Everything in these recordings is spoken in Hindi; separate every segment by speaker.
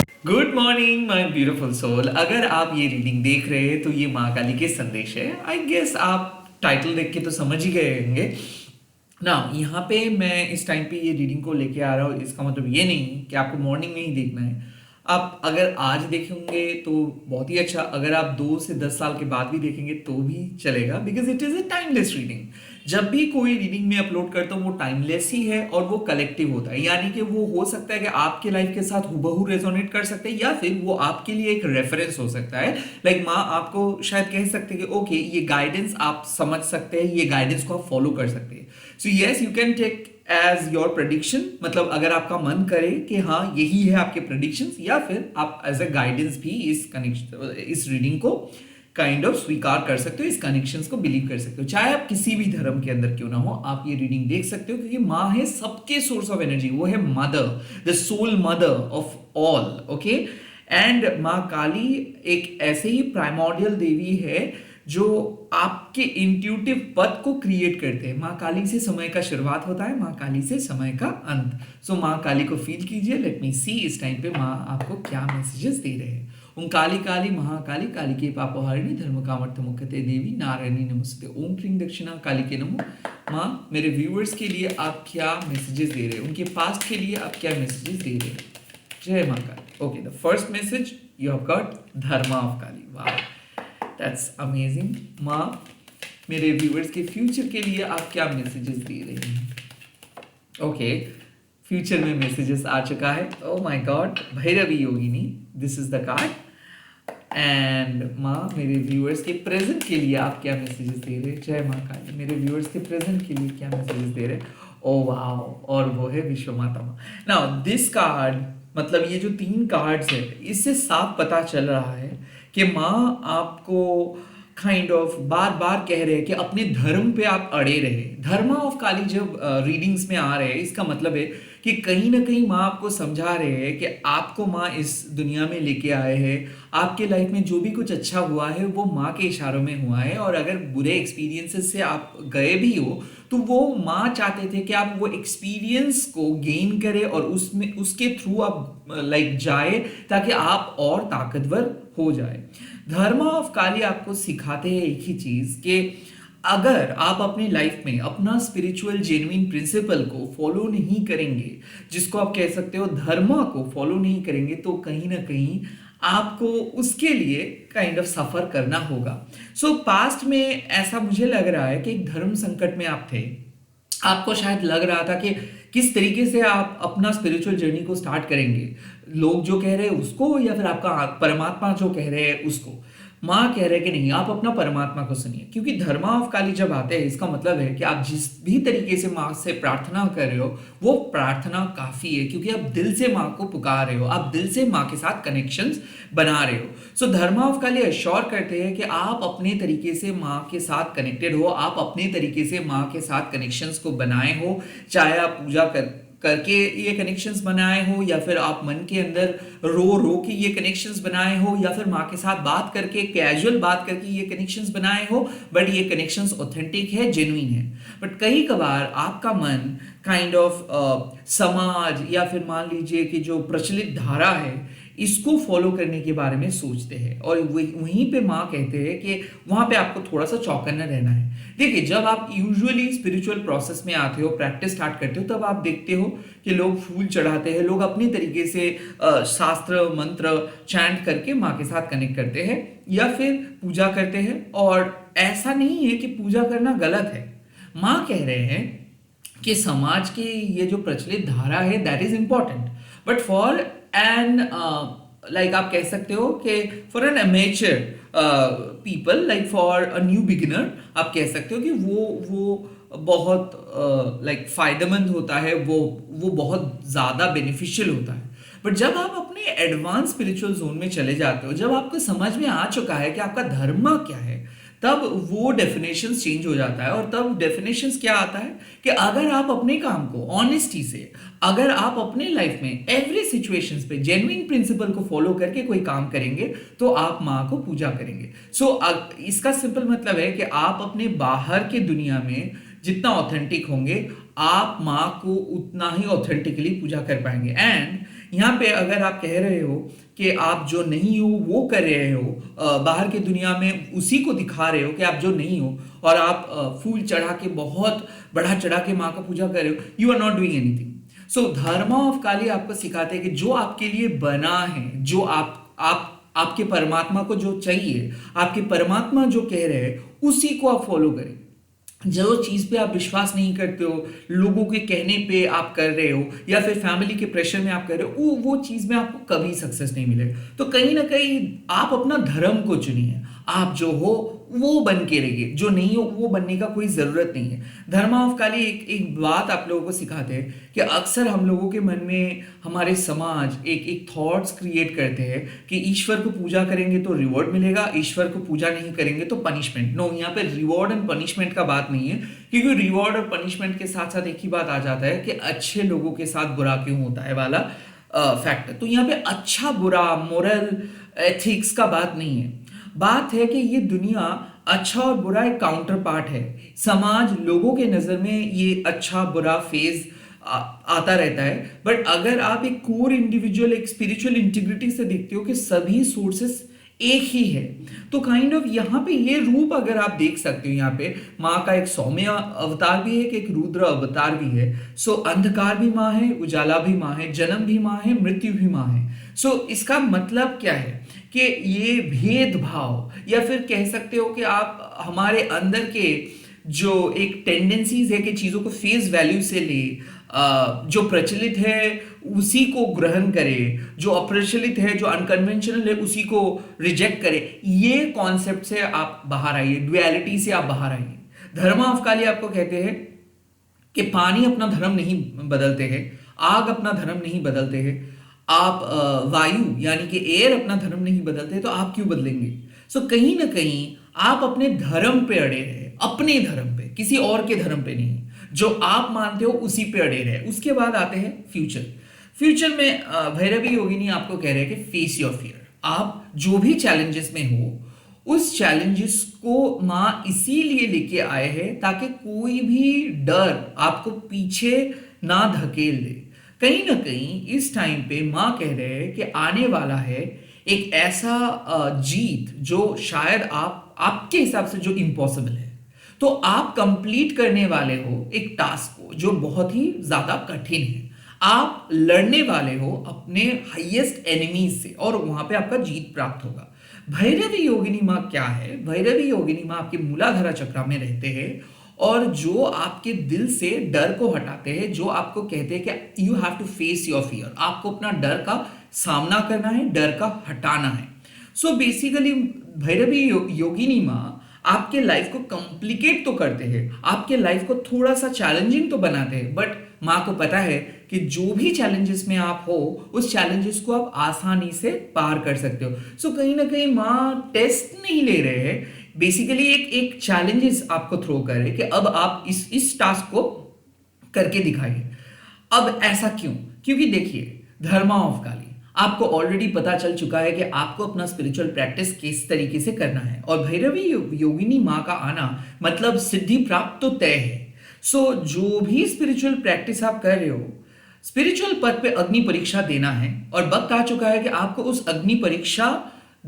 Speaker 1: Good morning my beautiful soul. अगर आप ये रीडिंग देख रहे हैं तो ये माँ काली के संदेश है। आई गेस आप टाइटल देख के तो समझ ही गए होंगे ना। यहाँ पे मैं इस टाइम पे ये रीडिंग को लेके आ रहा हूँ, इसका मतलब ये नहीं कि आपको मॉर्निंग में ही देखना है। आप अगर आज देखेंगे तो बहुत ही अच्छा, अगर आप 2 से 10 साल के बाद भी देखेंगे तो भी चलेगा, because it is a timeless reading. जब भी कोई रीडिंग में अपलोड करता हूँ वो टाइमलेस ही है और वो कलेक्टिव होता है, यानी कि वो हो सकता है कि आपके लाइफ के साथ हुबहू रेजोनेट कर सकते हैं या फिर वो आपके लिए एक रेफरेंस हो सकता है। लाइक माँ आपको शायद कह सकते हैं कि ओके ये गाइडेंस आप समझ सकते हैं, ये गाइडेंस को आप फॉलो कर सकते हैं। So yes, you can take as your prediction, मतलब अगर आपका मन करे कि हाँ यही है आपके प्रेडिक्शंस, या फिर आप एज अ गाइडेंस भी इस कनेक्शन इस रीडिंग को काइंड ऑफ स्वीकार कर सकते हो, इस कनेक्शंस को बिलीव कर सकते हो। चाहे आप किसी भी धर्म के अंदर क्यों ना हो, आप ये रीडिंग देख सकते हो, क्योंकि माँ है सबके सोर्स ऑफ एनर्जी, वो है mother, the soul mother of all. Okay, and माँ काली एक ऐसे ही प्राइमोर्डियल देवी है जो आपके इंट्यूटिव पथ को क्रिएट करते हैं। माँ काली से समय का शुरुआत होता है, माँ काली से समय का अंत। सो माँ काली को फील कीजिए। लेट मी सी इस टाइम पे माँ आपको क्या मैसेजेस दे रहे हैं। ओम काली काली महाकाली कालिके पापोहारिणी धर्म कामर्थ मुक्ते देवी नारायणी नमस्ते। ओम क्रीं दक्षिणा काली के नमो। माँ, मेरे व्यूअर्स के लिए आप क्या मैसेजेस दे रहे हैं, उनके पास्ट के लिए आप क्या मैसेजेस दे रहे हैं। जय माँ Kali. Okay, the first message you have got dharma of Kali. वाह, दैट्स अमेजिंग। माँ, मेरे व्यूअर्स के फ्यूचर के लिए आप क्या मैसेजेस दे रहे हैं। ओके, फ्यूचर में मैसेजेस आ चुका है। Oh my God, Bhairavi Yogini, this is the card. And माँ, मेरे व्यूअर्स के प्रेजेंट के लिए आप क्या मैसेजेस दे रहे हैं। जय माँ काली, मेरे व्यूअर्स के प्रेजेंट के लिए क्या मैसेजेस दे रहे हैं। ओ वाओ, और वो है विश्व माता माँ। नाउ दिस कार्ड, मतलब ये जो 3 कार्ड्स है, इससे साफ पता चल रहा है कि माँ आपको काइंड ऑफ बार बार कह रहे हैं कि अपने धर्म पे आप अड़े रहे। धर्मा ऑफ काली जब रीडिंग्स में आ रहे हैं, इसका मतलब है कि कहीं ना कहीं माँ आपको समझा रहे हैं कि आपको माँ इस दुनिया में लेके आए हैं। आपके लाइफ में जो भी कुछ अच्छा हुआ है वो माँ के इशारों में हुआ है, और अगर बुरे एक्सपीरियंसेस से आप गए भी हो तो वो माँ चाहते थे कि आप वो एक्सपीरियंस को गेन करें और उसमें उसके थ्रू आप लाइक जाए, ताकि आप और ताकतवर हो जाए। धर्मा ऑफ काली आपको सिखाते हैं एक ही चीज कि अगर आप अपनी लाइफ में अपना स्पिरिचुअल जेन्युइन प्रिंसिपल को फॉलो नहीं करेंगे, जिसको आप कह सकते हो धर्मा को फॉलो नहीं करेंगे, तो कहीं ना कहीं आपको उसके लिए काइंड ऑफ सफर करना होगा। सो पास्ट में ऐसा मुझे लग रहा है कि एक धर्म संकट में आप थे। आपको शायद लग रहा था कि किस तरीके से आप अपना स्पिरिचुअल जर्नी को स्टार्ट करेंगे, लोग जो कह रहे हैं उसको या फिर आपका परमात्मा जो कह रहे हैं उसको। माँ कह रहे हैं कि नहीं, आप अपना परमात्मा को सुनिए, क्योंकि धर्मा ऑफ काली जब आते हैं इसका मतलब है कि आप जिस भी तरीके से माँ से प्रार्थना कर रहे हो वो प्रार्थना काफी है, क्योंकि आप दिल से माँ को पुकार रहे हो, आप दिल से माँ के साथ कनेक्शंस बना रहे हो। सो धर्मा ऑफ काली अश्योर करते हैं कि आप अपने तरीके से माँ के साथ कनेक्टेड हो, आप अपने तरीके से माँ के साथ कनेक्शंस को बनाए हो। चाहे आप पूजा करके ये कनेक्शंस बनाए हो, या फिर आप मन के अंदर रो रो के ये कनेक्शंस बनाए हो, या फिर माँ के साथ बात करके कैजुअल बात करके ये कनेक्शंस बनाए हो, बट ये कनेक्शंस ऑथेंटिक है, जेन्युइन है। बट कई कभार आपका मन काइंड ऑफ समाज या फिर मान लीजिए कि जो प्रचलित धारा है इसको फॉलो करने के बारे में सोचते हैं, और वहीं पे माँ कहते हैं कि वहां पे आपको थोड़ा सा चौकन्ना रहना है। देखिए, जब आप यूजुअली स्पिरिचुअल प्रोसेस में आते हो, प्रैक्टिस स्टार्ट करते हो, तब आप देखते हो कि लोग फूल चढ़ाते हैं, लोग अपने तरीके से शास्त्र मंत्र चैंट करके माँ के साथ कनेक्ट करते हैं या फिर पूजा करते हैं। और ऐसा नहीं है कि पूजा करना गलत है। माँ कह रहे हैं कि समाज की ये जो प्रचलित धारा है that is important, but for an like आप कह सकते हो कि for an amateur people, like for a new beginner, आप कह सकते हो कि वो बहुत लाइक फायदेमंद होता है, वो बहुत ज़्यादा बेनिफिशियल होता है। बट जब आप अपने एडवांस स्पिरिचुअल जोन में चले जाते हो, जब आपको समझ में आ चुका है कि आपका धर्म क्या है, तब वो डेफिनेशन चेंज हो जाता है। और तब डेफिनेशन क्या आता है कि अगर आप अपने काम को ऑनेस्टी से, अगर आप अपने लाइफ में एवरी सिचुएशंस पे जेन्युइन प्रिंसिपल को फॉलो करके कोई काम करेंगे, तो आप माँ को पूजा करेंगे। सो इसका सिंपल मतलब है कि आप अपने बाहर के दुनिया में जितना ऑथेंटिक होंगे, आप माँ को उतना ही ऑथेंटिकली पूजा कर पाएंगे। एंड यहाँ पे अगर आप कह रहे हो कि आप जो नहीं हो वो कर रहे हो, बाहर की दुनिया में उसी को दिखा रहे हो कि आप जो नहीं हो, और आप फूल चढ़ा के बहुत बढ़ा चढ़ा के माँ का पूजा कर रहे हो, you are not doing anything. So dharma of Kali आपको सिखाते हैं कि जो आपके लिए बना है, जो आप आपके परमात्मा को जो चाहिए, आपके परमात्मा जो कह रहे हैं उसी को आप फॉलो करें। जो चीज पे आप विश्वास नहीं करते हो, लोगों के कहने पे आप कर रहे हो, या फिर फैमिली के प्रेशर में आप कर रहे हो, वो चीज में आपको कभी सक्सेस नहीं मिलेगा। तो कहीं ना कहीं आप अपना धर्म को चुनिए। आप जो हो वो बन के रहिए, जो नहीं हो वो बनने का कोई जरूरत नहीं है। धर्मा ऑफ काली एक एक बात आप लोगों को सिखाते हैं कि अक्सर हम लोगों के मन में, हमारे समाज एक थॉट्स क्रिएट करते हैं कि ईश्वर को पूजा करेंगे तो रिवॉर्ड मिलेगा, ईश्वर को पूजा नहीं करेंगे तो पनिशमेंट। नो, यहाँ पे रिवॉर्ड एंड पनिशमेंट का बात नहीं है, क्योंकि रिवॉर्ड और पनिशमेंट के साथ साथ एक ही बात आ जाता है कि अच्छे लोगों के साथ बुरा क्यों होता है वाला फैक्टर। तो यहाँ पे अच्छा बुरा, मोरल एथिक्स का बात नहीं है। बात है कि ये दुनिया अच्छा और बुरा एक काउंटर पार्ट है। समाज, लोगों के नजर में ये अच्छा बुरा फेज आता रहता है, बट अगर आप एक कोर इंडिविजुअल, एक स्पिरिचुअल इंटीग्रिटी से देखते हो कि सभी सोर्सेस एक ही है, तो काइंड ऑफ यहाँ पे ये रूप अगर आप देख सकते हो, यहाँ पे माँ का एक सौम्य अवतार भी है, एक रुद्र अवतार भी है। सो अंधकार भी माँ है, उजाला भी माँ है, जन्म भी माँ है, मृत्यु भी माँ है। सो इसका मतलब क्या है कि ये भेदभाव, या फिर कह सकते हो कि आप हमारे अंदर के जो एक टेंडेंसीज है कि चीजों को फेस वैल्यू से ले, जो प्रचलित है उसी को ग्रहण करे, जो अप्रचलित है, जो अनकन्वेंशनल है उसी को रिजेक्ट करे, ये कॉन्सेप्ट से आप बाहर आइए, डुअलिटी से आप बाहर आइए। धर्म ऑफ काली आपको कहते हैं कि पानी अपना धर्म नहीं बदलते हैं, आग अपना धर्म नहीं बदलते हैं, आप वायु यानी कि एयर अपना धर्म नहीं बदलते, तो आप क्यों बदलेंगे। सो कहीं ना कहीं आप अपने धर्म पे अड़े रहे, अपने धर्म पे, किसी और के धर्म पे नहीं, जो आप मानते हो उसी पे अड़े रहे। उसके बाद आते हैं फ्यूचर। फ्यूचर में भैरवी योगिनी आपको कह रहे हैं कि फेस योर फियर। आप जो भी चैलेंजेस में हो, उस चैलेंजेस को माँ इसीलिए लेके आए हैं ताकि कोई भी डर आपको पीछे ना धकेल दे। कहीं ना कहीं इस टाइम पे माँ कह रहे हैं कि आने वाला है एक ऐसा जीत जो शायद आपके हिसाब से जो इम्पॉसिबल है, तो आप कंप्लीट करने वाले हो एक टास्क को जो बहुत ही ज्यादा कठिन है। आप लड़ने वाले हो अपने हाईएस्ट एनिमीज से, और वहां पे आपका जीत प्राप्त होगा। भैरवी योगिनी माँ क्या है? भैरवी योगिनी माँ आपके मूलाधारा चक्र में रहते हैं, और जो आपके दिल से डर को हटाते हैं, जो आपको कहते हैं कि you have to face your fear, आपको अपना डर का सामना करना है, डर का हटाना है। सो बेसिकली भैरवी योगिनी माँ आपके लाइफ को कॉम्प्लिकेट तो करते हैं, आपके लाइफ को थोड़ा सा चैलेंजिंग तो बनाते हैं, बट माँ को पता है कि जो भी चैलेंजेस में आप हो, उस चैलेंजेस को आप आसानी से पार कर सकते हो। सो कहीं ना कहीं माँ टेस्ट नहीं ले रहे हैं, बेसिकली एक चैलेंजेस आपको थ्रो कर रहे कि अब आप इस टास्क को करके दिखाइए। अब ऐसा क्यों? क्योंकि देखिए, धर्मा ऑफ काली आपको ऑलरेडी पता चल चुका है कि आपको अपना स्पिरिचुअल प्रैक्टिस किस तरीके से करना है, और भैरवी योगिनी माँ का आना मतलब सिद्धि प्राप्त तो तय है। सो जो भी स्पिरिचुअल प्रैक्टिस आप कर रहे हो, स्पिरिचुअल पद पे अग्नि परीक्षा देना है, और वक्त आ चुका है कि आपको उस अग्नि परीक्षा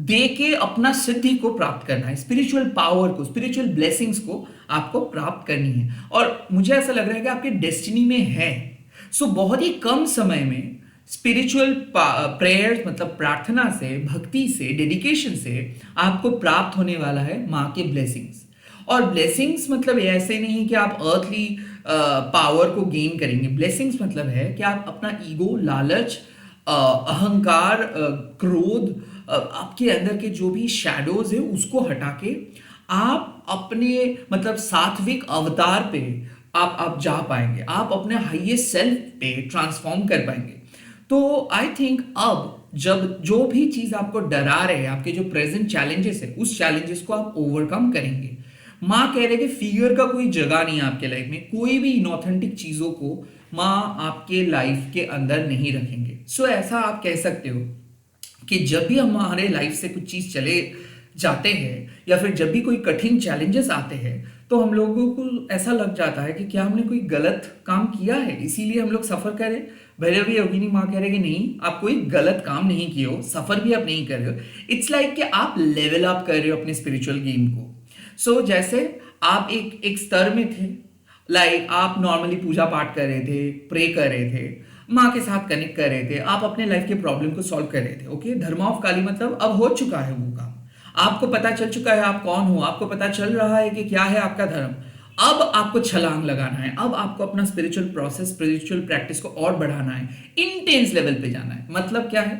Speaker 1: दे के अपना सिद्धि को प्राप्त करना है, स्पिरिचुअल पावर को, स्पिरिचुअल ब्लेसिंग्स को आपको प्राप्त करनी है। और मुझे ऐसा लग रहा है कि आपके डेस्टिनी में है। सो बहुत ही कम समय में स्पिरिचुअल प्रेयर्स, मतलब प्रार्थना से, भक्ति से, डेडिकेशन से आपको प्राप्त होने वाला है माँ के ब्लेसिंग्स। और ब्लेसिंग्स मतलब ऐसे नहीं कि आप अर्थली पावर को गेन करेंगे। ब्लेसिंग्स मतलब है कि आप अपना ईगो, लालच, अहंकार, क्रोध, आपके अंदर के जो भी शैडोज है उसको हटा के आप अपने मतलब सात्विक अवतार पे आप जा पाएंगे, आप अपने हाईएस्ट सेल्फ पे ट्रांसफॉर्म कर पाएंगे। तो आई थिंक अब जब जो भी चीज आपको डरा रहे हैं, आपके जो प्रेजेंट चैलेंजेस है, उस चैलेंजेस को आप ओवरकम करेंगे। माँ कह रहे कि फियर का कोई जगह नहीं है आपके लाइफ में, कोई भी इनऑथेंटिक चीजों को माँ आपके लाइफ के अंदर नहीं रखेंगे। सो ऐसा आप कह सकते हो कि जब भी हमारे लाइफ से कुछ चीज चले जाते हैं, या फिर जब भी कोई कठिन चैलेंजेस आते हैं, तो हम लोगों को ऐसा लग जाता है कि क्या हमने कोई गलत काम किया है इसीलिए हम लोग सफर करें। भैरवी योगिनी माँ कह रहे कि नहीं, आप कोई गलत काम नहीं किए हो, सफर भी आप नहीं कर रहे हो। इट्स लाइक कि आप लेवल अप कर रहे हो अपने स्पिरिचुअल गेम को। सो जैसे आप एक एक स्तर में थे, लाइक आप नॉर्मली पूजा पाठ कर रहे थे, प्रे कर रहे थे, माँ के साथ कनेक्ट कर रहे थे, आप अपने लाइफ के प्रॉब्लम को सॉल्व कर रहे थे। ओके, धर्मा ऑफ काली मतलब अब हो चुका है वो काम, आपको पता चल चुका है आप कौन हो, आपको पता चल रहा है कि क्या है आपका धर्म। अब आपको छलांग लगाना है, अब आपको अपना स्पिरिचुअल प्रोसेस, स्पिरिचुअल प्रैक्टिस को और बढ़ाना है, इंटेंस लेवल पे जाना है। मतलब क्या है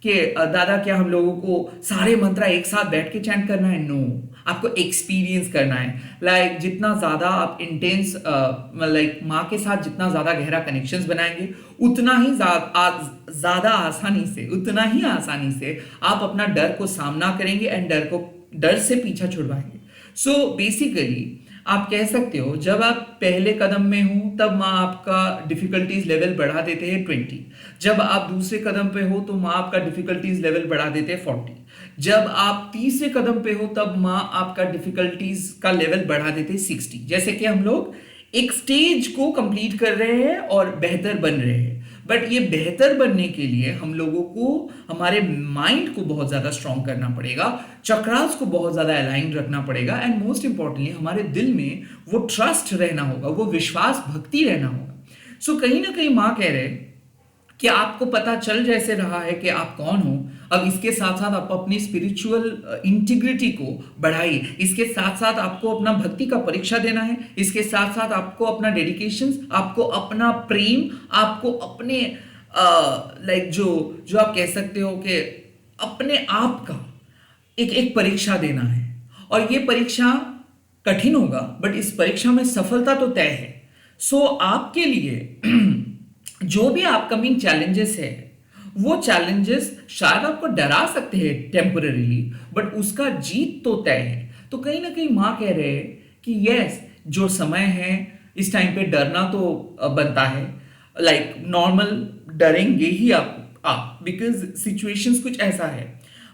Speaker 1: कि दादा क्या हम लोगों को सारे मंत्र एक साथ बैठ के चैंट करना है? नो, आपको एक्सपीरियंस करना है। लाइक जितना ज्यादा आप इंटेंस लाइक माँ के साथ जितना ज्यादा गहरा कनेक्शंस बनाएंगे, उतना ही ज्यादा आसानी से, उतना ही आसानी से आप अपना डर को सामना करेंगे एंड डर से पीछा छुड़वाएंगे। सो बेसिकली आप कह सकते हो जब आप पहले कदम में हो तब माँ आपका डिफिकल्टीज लेवल बढ़ा देते हैं 20। जब आप दूसरे कदम पे हो तो माँ आपका डिफिकल्टीज लेवल बढ़ा देते हैं 40। जब आप तीसरे कदम पे हो तब माँ आपका डिफिकल्टीज का लेवल बढ़ा देते हैं 60। जैसे कि हम लोग एक स्टेज को कंप्लीट कर रहे हैं और बेहतर बन रहे हैं। बट ये बेहतर बनने के लिए हम लोगों को हमारे माइंड को बहुत ज्यादा स्ट्रांग करना पड़ेगा, चक्रास को बहुत ज्यादा अलाइन रखना पड़ेगा, एंड मोस्ट इंपॉर्टेंटली हमारे दिल में वो ट्रस्ट रहना होगा, वो विश्वास भक्ति रहना होगा। सो कहीं ना कहीं माँ कह रहे कि आपको पता चल जैसे रहा है कि आप कौन हो, अब इसके साथ साथ आप अपनी स्पिरिचुअल इंटीग्रिटी को बढ़ाइए, इसके साथ साथ आपको अपना भक्ति का परीक्षा देना है, इसके साथ साथ आपको अपना डेडिकेशन, आपको अपना प्रेम, आपको अपने लाइक जो जो आप कह सकते हो कि अपने आप का एक एक परीक्षा देना है। और ये परीक्षा कठिन होगा, बट इस परीक्षा में सफलता तो तय है। सो आपके लिए जो भी अपकमिंग चैलेंजेस है, वो चैलेंजेस शायद आपको डरा सकते हैं टेम्पररीली, बट उसका जीत तो तय है। तो कहीं ना कहीं माँ कह रहे हैं कि यस, जो समय है इस टाइम पे डरना तो बनता है, लाइक नॉर्मल डरेंगे ही आप बिकॉज सिचुएशंस कुछ ऐसा है।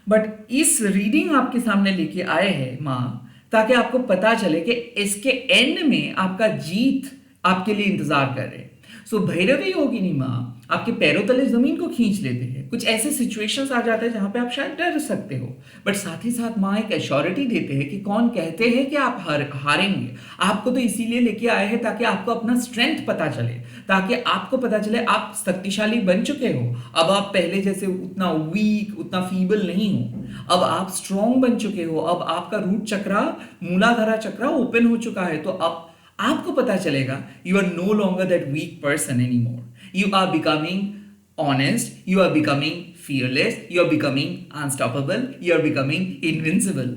Speaker 1: बट इस रीडिंग आपके सामने लेके आए हैं माँ, ताकि आपको पता चले कि इसके एंड में आपका जीत आपके लिए इंतजार कर रहे हैं। सो भैरवी योगिनी माँ आपके पैरों तले जमीन को खींच लेते हैं। कुछ ऐसे सिचुएशंस आ जाते हैं जहां पे आप शायद डर सकते हो, बट साथ ही साथ माँ एक एश्योरिटी देते हैं कि कौन कहते हैं कि आप हारेंगे। आपको तो इसीलिए लेके आए हैं ताकि आपको अपना स्ट्रेंथ पता चले, ताकि आपको पता चले आप शक्तिशाली बन चुके हो। अब आप पहले जैसे उतना वीक, उतना फीबल नहीं हो, अब आप स्ट्रॉन्ग बन चुके हो। अब आपका रूट चक्रा, मूलाधारा चक्रा ओपन हो चुका है। तो अब आपको पता चलेगा you are no longer that weak person any more. You are becoming honest, you are becoming fearless, you are becoming unstoppable, you are becoming invincible।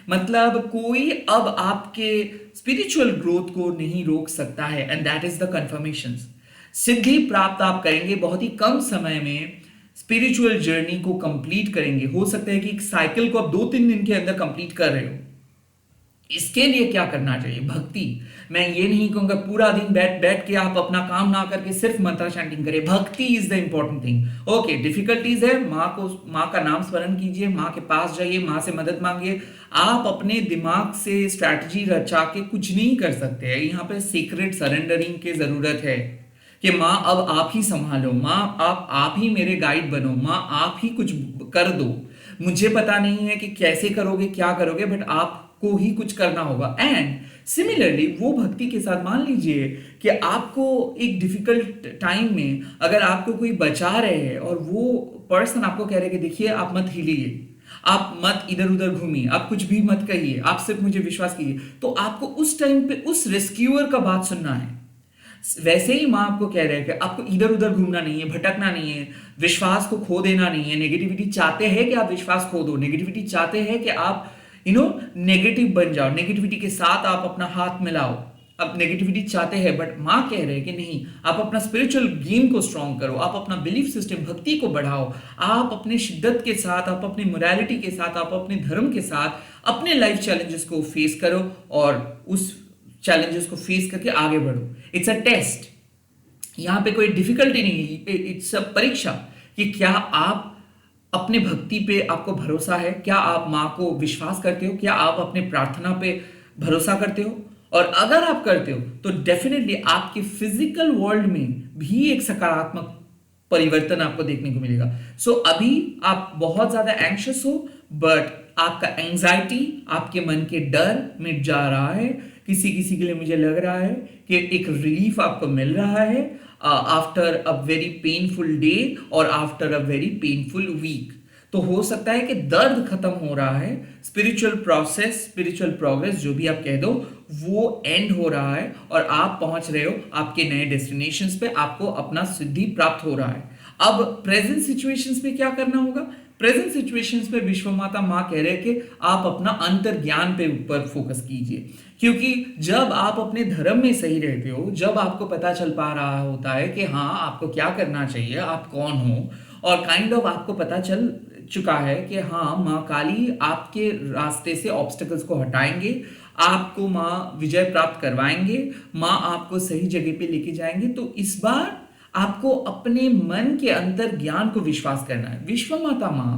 Speaker 1: मतलब कोई अब आपके स्पिरिचुअल ग्रोथ को नहीं रोक सकता है, and that is the confirmation. सिद्धि प्राप्त आप करेंगे बहुत ही कम समय में, स्पिरिचुअल जर्नी को कंप्लीट करेंगे। हो सकता है कि एक साइकिल को आप 2-3 दिन के अंदर कंप्लीट कर रहे हो। इसके लिए क्या करना चाहिए? भक्ति। मैं ये नहीं कहूंगा पूरा दिन बैठ बैठ के आप अपना काम ना करके सिर्फ मंत्र चैंटिंग करें। भक्ति is the important thing. Okay, difficulties है, माँ का नाम स्मरण कीजिए, माँ के पास जाइए, माँ से मदद मांगिए। आप अपने दिमाग से स्ट्रैटेजी रचा के कुछ नहीं कर सकते हैं। यहाँ पे सीक्रेट सरेंडरिंग की जरूरत है कि माँ अब आप ही संभालो, माँ आप ही मेरे गाइड बनो, माँ आप ही कुछ कर दो। मुझे पता नहीं है कि कैसे करोगे, क्या करोगे, बट आपको ही कुछ करना होगा। एंड सिमिलरली वो भक्ति के साथ मान लीजिए कि आपको एक डिफिकल्ट टाइम में अगर आपको कोई बचा रहे हैं और वो पर्सन आपको कह रहे हैं कि देखिए आप मत हिलिए, आप मत इधर उधर घूमिए, आप कुछ भी मत कहिए, आप सिर्फ मुझे विश्वास कीजिए, तो आपको उस टाइम पे उस रेस्क्यूअर का बात सुनना है। वैसे ही माँ आपको कह रहे हैं कि आपको इधर उधर घूमना नहीं है, भटकना नहीं है, विश्वास को खो देना नहीं है। नेगेटिविटी चाहते हैं कि आप विश्वास खो दो, नेगेटिविटी चाहते हैं कि आप नेगेटिव बन जाओ, नेगेटिविटी के साथ आप अपना हाथ मिलाओ। अब नेगेटिविटी चाहते हैं, बट माँ कह रहे हैं कि नहीं, आप अपना स्पिरिचुअल गेम को स्ट्रॉन्ग करो, आप अपना बिलीफ सिस्टम भक्ति को बढ़ाओ, आप अपने शिद्दत के साथ, आप अपनी मोरालिटी के साथ, आप अपने धर्म के साथ अपने लाइफ चैलेंजेस को फेस करो और उस चैलेंजेस को फेस करके आगे बढ़ो। इट्स अ टेस्ट, यहाँ पे कोई डिफिकल्टी नहीं, इट्स अ परीक्षा कि क्या आप अपने भक्ति पे आपको भरोसा है, क्या आप माँ को विश्वास करते हो, क्या आप अपने प्रार्थना पे भरोसा करते हो। और अगर आप करते हो तो डेफिनेटली आपके फिजिकल वर्ल्ड में भी एक सकारात्मक परिवर्तन आपको देखने को मिलेगा। सो अभी आप बहुत ज्यादा एंग्शियस हो, बट आपका एंजाइटी, आपके मन के डर मिट जा रहा है। किसी किसी के लिए मुझे लग रहा है कि एक रिलीफ आपको मिल रहा है after a very painful day और after a very painful week. तो हो सकता है कि दर्द खत्म हो रहा है, स्पिरिचुअल प्रोसेस, स्पिरिचुअल प्रोग्रेस जो भी आप कह दो, वो एंड हो रहा है और आप पहुंच रहे हो आपके नए डेस्टिनेशंस पे, आपको अपना सिद्धि प्राप्त हो रहा है। अब प्रेजेंट सिचुएशंस में क्या करना होगा? प्रेजेंट सिचुएशंस में विश्व माता माँ कह रहे हैं कि आप अपना अंतर ज्ञान पे ऊपर फोकस कीजिए, क्योंकि जब आप अपने धर्म में सही रहते हो, जब आपको पता चल पा रहा होता है कि हाँ आपको क्या करना चाहिए, आप कौन हो, और काइंड ऑफ आपको पता चल चुका है कि हाँ माँ काली आपके रास्ते से ऑब्स्टिकल्स को हटाएंगे, आपको माँ विजय प्राप्त करवाएंगे, माँ आपको सही जगह पे लेके जाएंगे। तो इस बार आपको अपने मन के अंतर ज्ञान को विश्वास करना है। विश्व माता माँ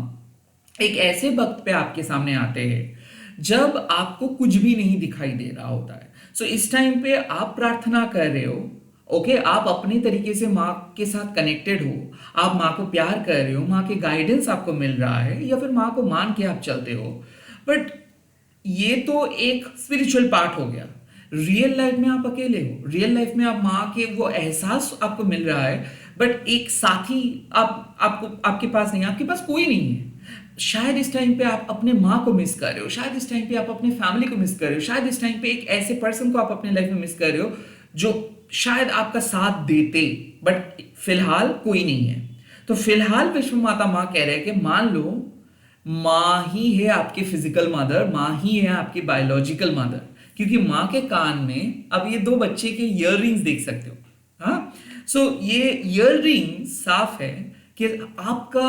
Speaker 1: एक ऐसे वक्त पे आपके सामने आते हैं जब आपको कुछ भी नहीं दिखाई दे रहा होता है। सो इस टाइम पे आप प्रार्थना कर रहे हो, ओके, आप अपनी तरीके से माँ के साथ कनेक्टेड हो, आप माँ को प्यार कर रहे हो, माँ के गाइडेंस आपको मिल रहा है, या फिर माँ को मान के आप चलते हो। बट ये तो एक स्पिरिचुअल पार्ट हो गया। रियल लाइफ में आप अकेले हो, रियल लाइफ में आप माँ के वो एहसास आपको मिल रहा है, बट एक साथी आपको आपके पास नहीं है, आपके पास कोई नहीं है। शायद इस टाइम पे आप अपने माँ को मिस कर रहे हो, शायद इस टाइम पे आप अपने फैमिली को मिस कर रहे हो, शायद इस टाइम पे एक ऐसे पर्सन को आप अपने लाइफ में मिस कर रहे हो जो शायद आपका साथ देते, बट फिलहाल कोई नहीं है। तो फिलहाल विश्व माता माँ कह रहे हैं कि मान लो माँ ही है आपकी फिजिकल मदर, माँ ही है आपकी बायोलॉजिकल मदर, क्योंकि माँ के कान में अब ये दो बच्चे के ईयररिंग्स देख सकते हो। हाँ, सो ये ईयररिंग साफ है कि आपका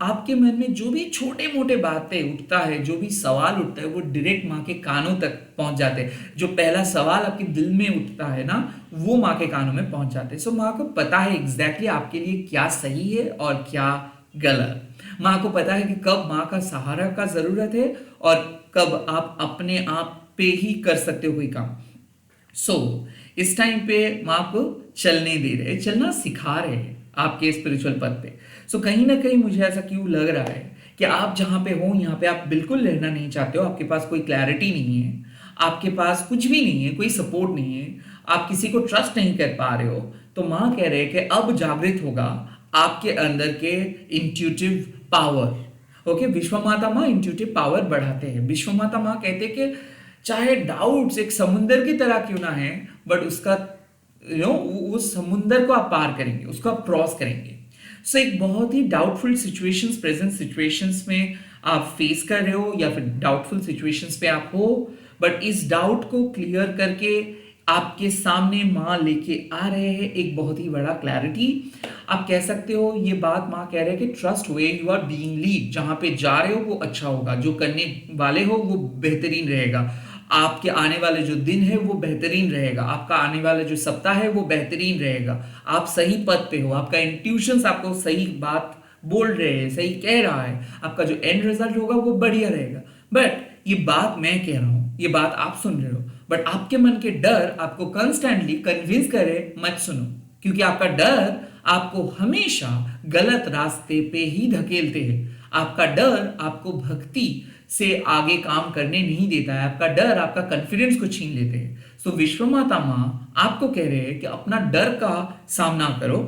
Speaker 1: आपके मन में जो भी छोटे मोटे बातें उठता है, जो भी सवाल उठता है, वो डायरेक्ट माँ के कानों तक पहुंच जाते हैं। जो पहला सवाल आपके दिल में उठता है ना, वो माँ के कानों में पहुंच जाते हैं। सो माँ को पता है एग्जैक्टली आपके लिए क्या सही है और क्या गलत। माँ को पता है कि कब माँ का सहारा का जरूरत है और कब आप अपने आप पे ही कर सकते हो कोई काम। सो इस टाइम पे माँ को चलने दे रहे, चलना सिखा रहे हैं आपके स्पिरिचुअल पथ पे। सो कहीं ना कहीं मुझे ऐसा क्यों लग रहा है कि आप जहाँ पे हो यहाँ पे आप बिल्कुल रहना नहीं चाहते हो, आपके पास कोई क्लैरिटी नहीं है, आपके पास कुछ भी नहीं है, कोई सपोर्ट नहीं है, आप किसी को ट्रस्ट नहीं कर पा रहे हो। तो माँ कह रहे हैं कि अब जागृत होगा आपके अंदर के इंट्यूटिव पावर। ओके, विश्व माता माँ इंट्यूटिव पावर बढ़ाते हैं। विश्व माता माँ कहते हैं कि चाहे डाउट्स एक समुंदर की तरह क्यों ना है, बट उसका उस समुंदर को आप पार करेंगे, उसको आप क्रॉस करेंगे। सो एक बहुत ही डाउटफुल सिचुएशंस, प्रेजेंट सिचुएशंस में आप फेस कर रहे हो या फिर डाउटफुल सिचुएशंस पे आप हो, बट इस डाउट को क्लियर करके आपके सामने माँ लेके आ रहे हैं एक बहुत ही बड़ा क्लैरिटी। आप कह सकते हो ये बात माँ कह रहे हैं कि trust where you are being lead, जहां पे जा रहे हो वो अच्छा होगा, जो करने वाले हो वो बेहतरीन रहेगा, आपके आने वाले जो दिन है वो बेहतरीन रहेगा, आपका आने वाला जो सप्ताह है वो बेहतरीन रहेगा, आप सही पथ पे हो, आपका इंट्यूशंस आपको सही बात बोल रहे हैं, सही कह रहा है, आपका जो एंड रिजल्ट होगा वो बढ़िया रहेगा। बट ये बात मैं कह रहा हूं, ये बात आप सुन रहे हो, बट आपके मन के डर आपको कंस्टेंटली कन्विंस करे मत सुनो, क्योंकि आपका डर आपको हमेशा गलत रास्ते पे ही धकेलते हैं। आपका डर आपको भक्ति से आगे काम करने नहीं देता है, आपका डर आपका कॉन्फिडेंस को छीन लेते हैं। सो विश्व माता माँ आपको कह रहे हैं कि अपना डर का सामना करो,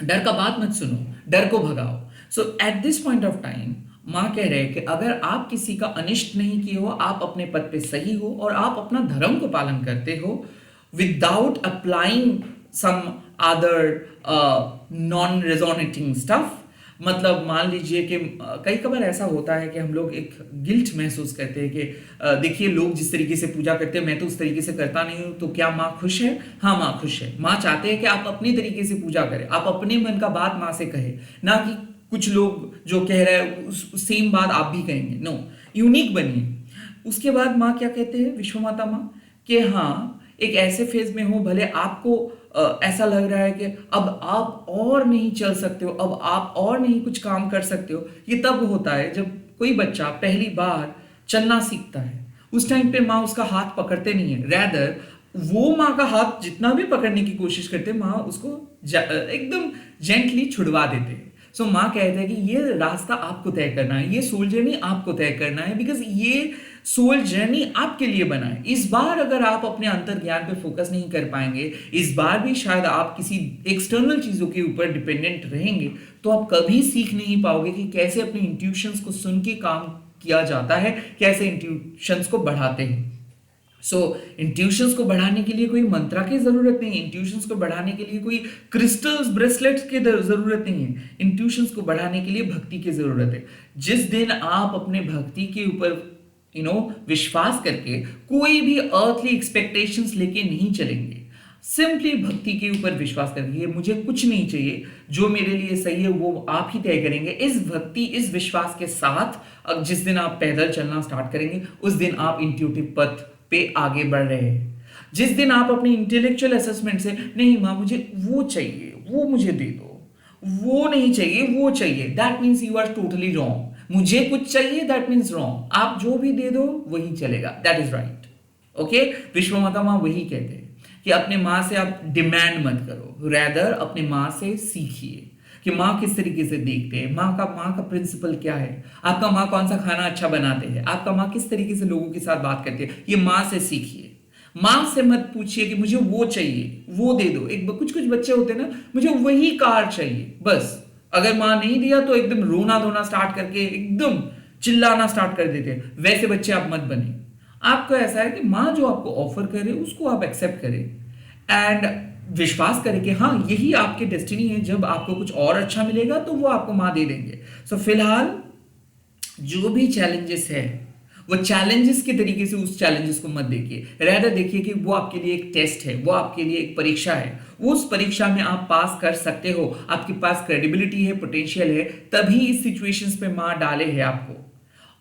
Speaker 1: डर का बात मत सुनो, डर को भगाओ। So at this point of time माँ कह रहे हैं कि अगर आप किसी का अनिष्ट नहीं किए हो, आप अपने पद पे सही हो और आप अपना धर्म को पालन करते हो without applying some other non resonating stuff. मतलब मान लीजिए कि कई कबार ऐसा होता है कि हम लोग एक गिल्ट महसूस करते हैं कि देखिए लोग जिस तरीके से पूजा करते हैं मैं तो उस तरीके से करता नहीं हूं, तो क्या माँ खुश है? हाँ माँ खुश है। माँ चाहते हैं कि आप अपने तरीके से पूजा करें, आप अपने मन का बात माँ से कहे, ना कि कुछ लोग जो कह रहे हैं उस सेम बात आप भी कहेंगे। नो, यूनिक बनिए। उसके बाद माँ क्या कहते हैं विश्व माता माँ कि हाँ एक ऐसे फेज में हो, भले आपको ऐसा लग रहा है कि अब आप और नहीं चल सकते हो, अब आप और नहीं कुछ काम कर सकते हो। ये तब होता है जब कोई बच्चा पहली बार चलना सीखता है, उस टाइम पे माँ उसका हाथ पकड़ते नहीं है, रैदर वो माँ का हाथ जितना भी पकड़ने की कोशिश करते माँ उसको एकदम जेंटली छुड़वा देते हैं। सो माँ कहते हैं कि ये रास्ता आपको तय करना है, ये सोल जर्नी आपको तय करना है, बिकॉज ये सोल जर्नी आपके लिए बना है। इस बार अगर आप अपने अंतर ज्ञान पे फोकस नहीं कर पाएंगे, इस बार भी शायद आप किसी एक्सटर्नल चीजों के ऊपर डिपेंडेंट रहेंगे, तो आप कभी सीख नहीं पाओगे कि कैसे अपने इंट्यूशंस को सुन के काम किया जाता है, कैसे इंट्यूशंस को बढ़ाते हैं। सो इंट्यूशंस को बढ़ाने के लिए कोई मंत्रा की जरूरत नहीं है, इंट्यूशंस को बढ़ाने के लिए कोई क्रिस्टल्स ब्रेसलेट्स की जरूरत नहीं है, इंट्यूशंस को बढ़ाने के लिए भक्ति की जरूरत है। जिस दिन आप अपने भक्ति के ऊपर विश्वास करके कोई भी अर्थली एक्सपेक्टेशंस लेके नहीं चलेंगे, सिंपली भक्ति के ऊपर विश्वास करेंगे, मुझे कुछ नहीं चाहिए, जो मेरे लिए सही है वो आप ही तय करेंगे, इस भक्ति इस विश्वास के साथ अब जिस दिन आप पैदल चलना स्टार्ट करेंगे, उस दिन आप इंट्यूटिव पथ पे आगे बढ़ रहे हैं। जिस दिन आप अपने इंटेलेक्चुअल असेसमेंट से नहीं माँ मुझे वो चाहिए, वो मुझे दे दो, वो नहीं चाहिए वो चाहिए, that means you are totally wrong. मुझे कुछ चाहिए दैट मीन्स रॉन्ग, आप जो भी दे दो वही चलेगा, दैट इज राइट। ओके, विश्व माता माँ वही कहते हैं कि अपने माँ से आप डिमांड मत करो, रैदर अपने माँ से सीखिए कि माँ किस तरीके से देखते हैं, माँ का प्रिंसिपल क्या है, आपका माँ कौन सा खाना अच्छा बनाते हैं, आपका माँ किस तरीके से लोगों के साथ बात करती है, ये माँ से सीखिए। माँ से मत पूछिए कि मुझे वो चाहिए वो दे दो। एक कुछ कुछ बच्चे होते हैं ना, मुझे वही कार चाहिए बस, अगर माँ नहीं दिया तो एकदम रोना धोना स्टार्ट करके एकदम चिल्लाना स्टार्ट कर देते हैं। वैसे बच्चे आप मत बने। आपको ऐसा है कि माँ जो आपको ऑफर करे उसको आप एक्सेप्ट करें एंड विश्वास करें कि हाँ यही आपकी डेस्टिनी है, जब आपको कुछ और अच्छा मिलेगा तो वो आपको माँ दे देंगे। सो फिलहाल जो भी चैलेंजेस है वो चैलेंजेस के तरीके से उस चैलेंजेस को मत देखिए, रैदर देखिए कि वो आपके लिए एक टेस्ट है, वो आपके लिए एक परीक्षा है, उस परीक्षा में आप पास कर सकते हो, आपके पास क्रेडिबिलिटी है, पोटेंशियल है, तभी इस सिचुएशंस पे माँ डाले है आपको।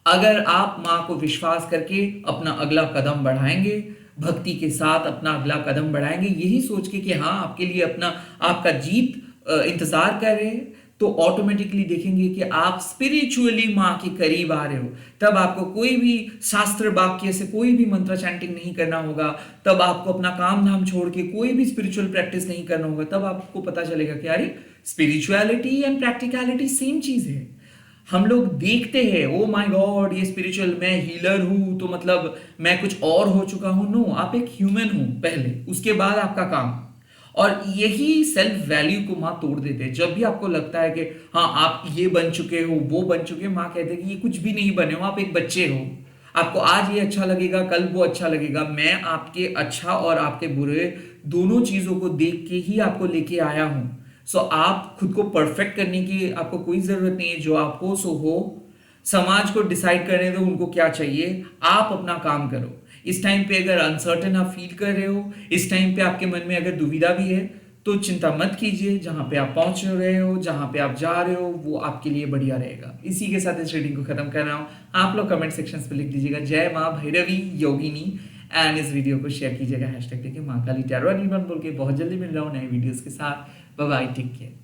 Speaker 1: अगर आप माँ को विश्वास करके अपना अगला कदम बढ़ाएंगे, भक्ति के साथ अपना अगला कदम बढ़ाएंगे, यही सोच के कि हाँ आपके लिए अपना आपका जीत इंतजार कर रहे हैं, तो ऑटोमेटिकली देखेंगे कि आप स्पिरिचुअली माँ के करीब आ रहे हो। तब आपको कोई भी शास्त्र वाक्य से कोई भी मंत्र चैंटिंग नहीं करना होगा, तब आपको अपना काम धाम छोड़ के कोई भी स्पिरिचुअल प्रैक्टिस नहीं करना होगा। तब आपको पता चलेगा कि अरे स्पिरिचुअलिटी एंड प्रैक्टिकलिटी सेम चीज है। हम लोग देखते हैं ओ माय गॉड ये स्पिरिचुअल, मैं हीलर हूं तो मतलब मैं कुछ और हो चुका हूं। नो, आप एक ह्यूमन हो पहले, उसके बाद आपका काम। और यही सेल्फ वैल्यू को माँ तोड़ देते हैं। जब भी आपको लगता है कि हाँ आप ये बन चुके हो वो बन चुके हो, माँ कहते हैं कि ये कुछ भी नहीं बने हो, आप एक बच्चे हो। आपको आज ये अच्छा लगेगा कल वो अच्छा लगेगा, मैं आपके अच्छा और आपके बुरे दोनों चीजों को देख के ही आपको लेके आया हूं। सो आप खुद को परफेक्ट करने की आपको कोई जरूरत नहीं है, जो आप हो सो हो। समाज को डिसाइड करने दो उनको क्या चाहिए, आप अपना काम करो। इस टाइम पे अगर अनसर्टेन आप फील कर रहे हो, इस टाइम पे आपके मन में अगर दुविधा भी है, तो चिंता मत कीजिए। जहां पे आप पहुंच रहे हो, जहां पे आप जा रहे हो, वो आपके लिए बढ़िया रहेगा। इसी के साथ इस रीडिंग को खत्म कर रहा हूं। आप लोग कमेंट सेक्शन पे लिख दीजिएगा जय माँ भैरवी योगिनी, एंड इस वीडियो को शेयर कीजिएगा हैशटैग देके माँ काली टैरो बोल के। बहुत जल्दी मिल रहा हूँ नए वीडियोस के साथ। Bye bye, take care.